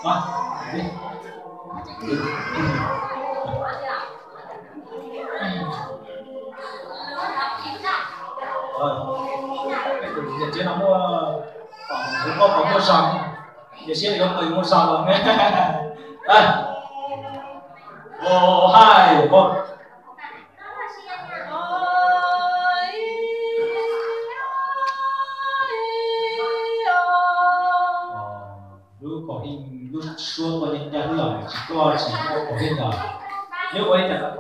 Rồi, đi. Rồi, cái từ nhận chiến nó mua có mua sắm, nhận chiến thì có từ mua sắm rồi nghe. Đây, 5, 2, 1. Lúc có hình lúc xuống có những nhà lửa chỉ có hình rồi. Nếu có hình là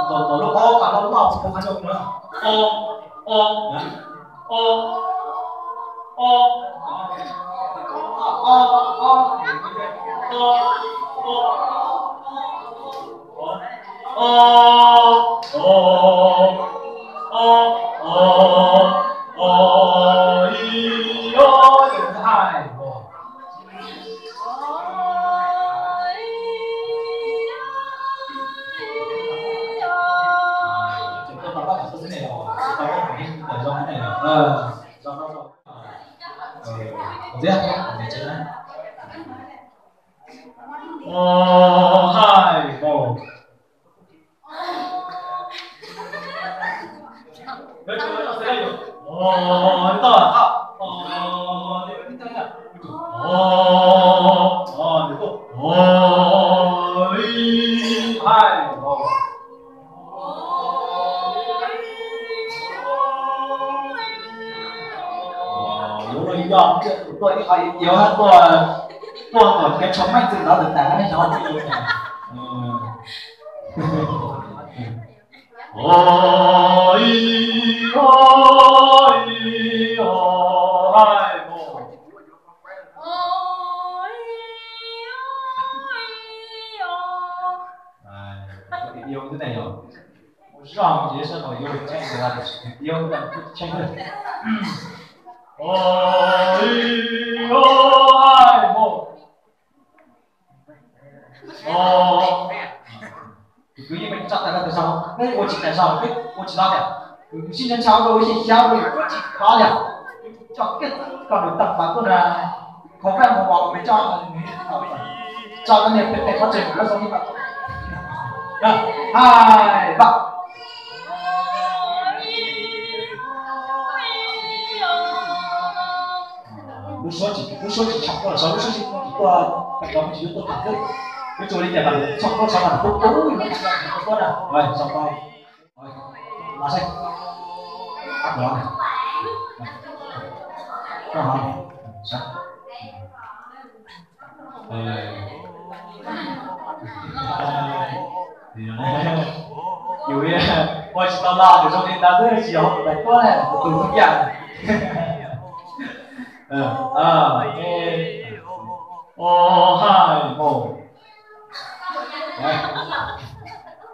tổ lúc ô cả lúc nào không ăn được nữa. Tiếp để chơi đấy. 2, 1. 몇 초 더 세요. 일단 tôi phải yếu hơn tôi một cái chống mạnh từ đó được đá hay nó như thế này. Yêu thế này rồi. Rõ dễ sợ yêu tranh người ta yêu là tranh hơn. 2, 1. Cứ như mình chọn tại là sao? Đấy, cô chị tại sao? Đấy, cô chị sao nhỉ? Xin chân cháu rồi, xin cháu rồi, cô chị khó nhỉ? Chọn cái còn được tập vào con là khó khăn một vòng mới cho cái niềm phát triển của nó giống như vậy. 2, 3. Lúc số chỉ chọc là 6 lúc số chỉ có phải có một chỉ có thật đấy. Cái chỗ đi để bạn xong có xong là tốt tốt à. Rồi xong rồi. Rồi. Là xem. Bắt đó này. Cho họ. Sao? Nhiều khi ôi chỉ tao lo để cho nên ta rất là chiều đấy quá này từ tất cả. 2, 1. Đấy.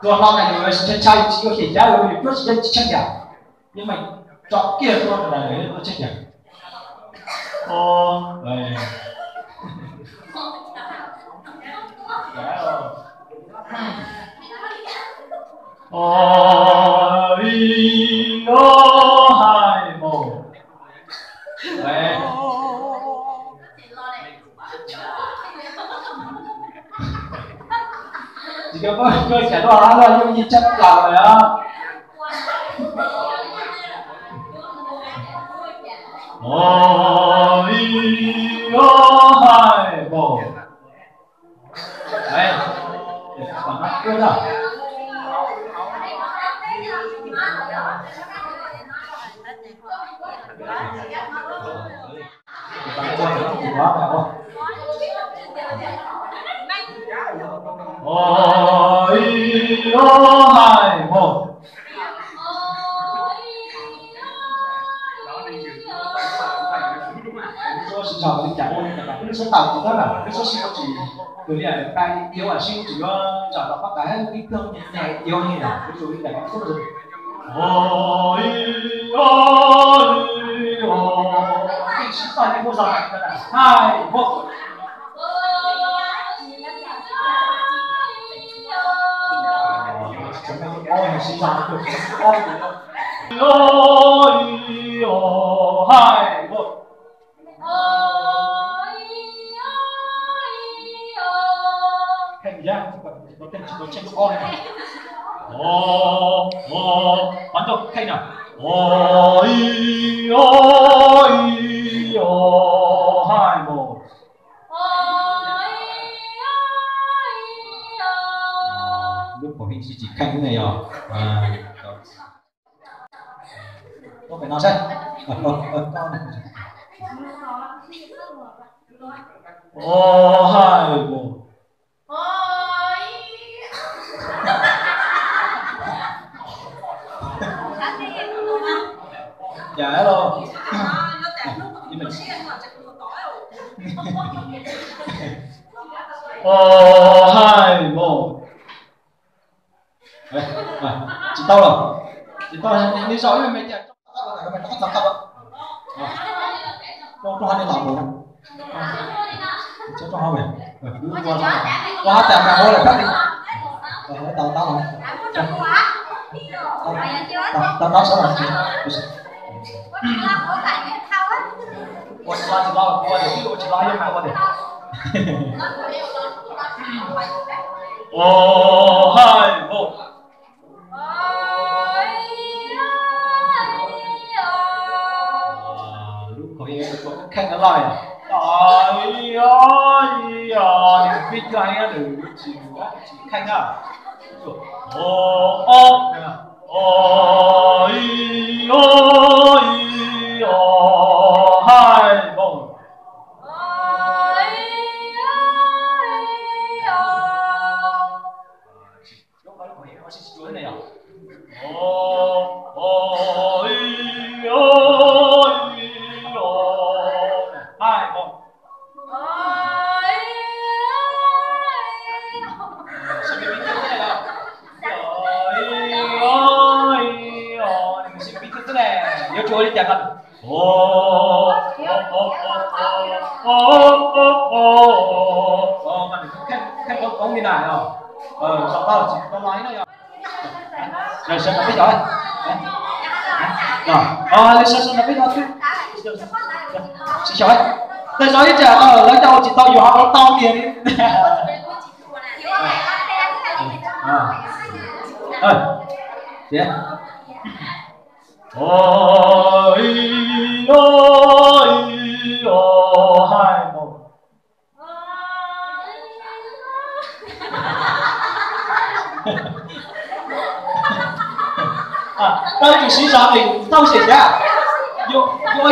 Rồi hôm này người chân trai chỉ có thể ra được những bước chân chân nhỉ. Nhưng mà chọn kia luôn là đấy nó chân nhỉ. Đây. Đấy rồi. 2, 1. Đấy. Chỉ có chơi trẻ đó là nhưng nhìn chất lòng rồi á. 2, 1. Đấy. Còn mắt kia rồi. Bạn cho nó cũng quá phải không? 2, 1. Số xin chào và chào ơn các bạn. Số tàu cũng rất là số siêu chỉ từ này cái yếu ở siêu chỉ có chọn đọc các cái kích thước nhẹ yếu như nào ví dụ như là các số rồi. Xin chào những cô giáo này. 2, 1. xí ra được ôm ôi ồ hai một khen giá có tên chỉ có trên o này ồ ồ bắn đâu khen nào ôi ôi ồ hai một lúc của mình chỉ khen cái này rồi có phải nói xem ô hai một dạ luôn ô hai một chị tao rồi chị tao đi giỏi mà mày chạy mày nó tập tập cho hai đi làm rồi cho hai về qua tạm cả ngôi là cắt đi tao tao rồi tao nói sao rồi我知道知道，我知道要买我的。哦，嗨，我。lúc có hiện có khen nó lại ai ya biết cho anh á đừng chỉ khen à ô ô ôi ôi ôi hai một lúc có hiện có xin chuối này à ô ôi ôi hai một xin biết thế này nào ôi ôi mình xin biết thế này nhớ chuối đi chẳng hạn ô mình khen con như này nào sau đó chỉ có nói nữa rồi xem nó biết rồi rồi lên xem nó biết rồi xin chào anh tôi nói với chả lấy đâu chỉ tao dọa nó to tiền đi thế ôi ôi ôi hai một tao chỉ suy ra mình tao xảy ra yo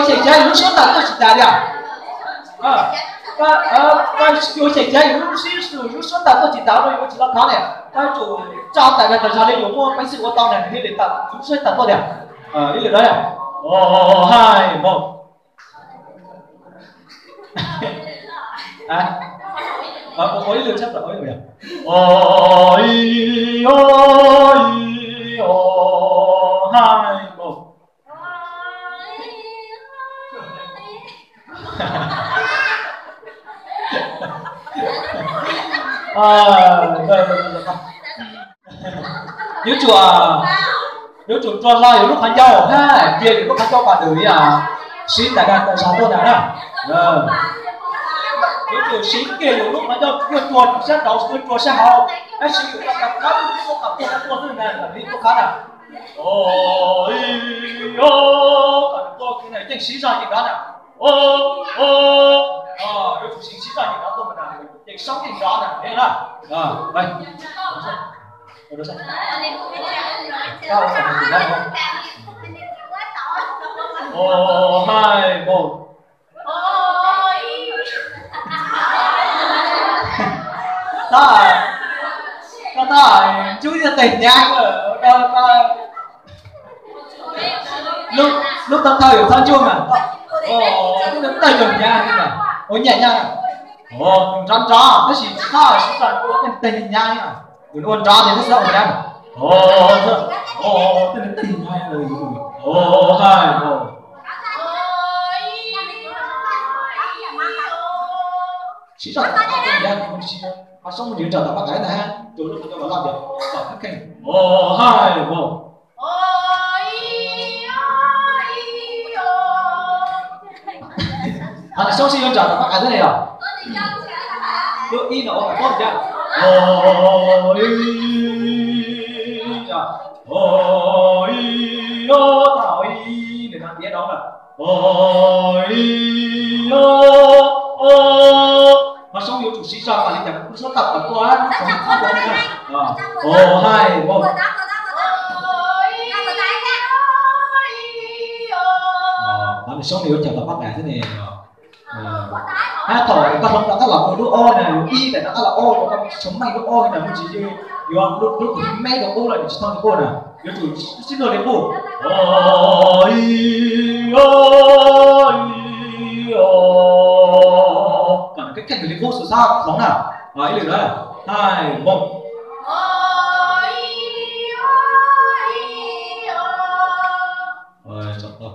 xảy ra lúc sau tao chỉ ra đi tao yo xảy ra lúc sau tao chỉ tao rồi yo chỉ làm này tao chủ trong tại vì sao đây yo mua cái sự của tao này để tao lúc sau tao thôi đi được đấy à hai một có đi được chắc là có đi được ôi ôi ôi hai một nếu chùa cho lo lúc khán dâu ha kia lúc khán dâu bà đuổi xin đại ca tại sao tôi đã nè nếu chùa xin kia lúc khán dâu chùa sẽ đầu chùa sẽ hậu cái xin gặp gặp các cô gặp cô thứ này là đi cô khá nè ôi ô cả cô cái này chính sĩ ra gì đó nè ô nếu chùa xin sĩ ra gì đó tôi mình là chính sống gì đó nè thế nè đây được rồi. Cao phải gì đâu không? Ô hai một. Ta chúจะtỉnh nhanh rồi. Lúc ta thở thân chuông à? Lúc ta tỉnh nhanh như này. Ôi nhẹ nhàng. Tròn tròn, cái gì ta sẽ tròn tỉnh nhanh à? Luôn tròn thì nó sẽ ổn nhanh. Tỉnh nhanh rồi. Hai một. Chỉ sợ nha mình chỉ mà xong mình nhớ chào tặng bác gái này ha rồi lúc mình cho nó làm được và các kênh 2 1 à xong xin chào tặng bác gái thế này à cứ in là phải có được ôi ô tao y để làm tiếng đó mà ôi ô mà xong yêu chủ sĩ cho mà đi chẳng số tập ở quán xong không có nữa ô 2 1 bạn để xong yêu chào tao bắt gái thế này hát thổi ta không đã là một đứa o này y để nó là o nó không sống may đứa o này mình chỉ như yêu lúc mấy đứa o là chỉ thằng cô này yêu chủ xin lỗi đến cô ôi ôi còn cái cách người cô số sao phóng nào ấy liền đấy 2 1 rồi chọn thôi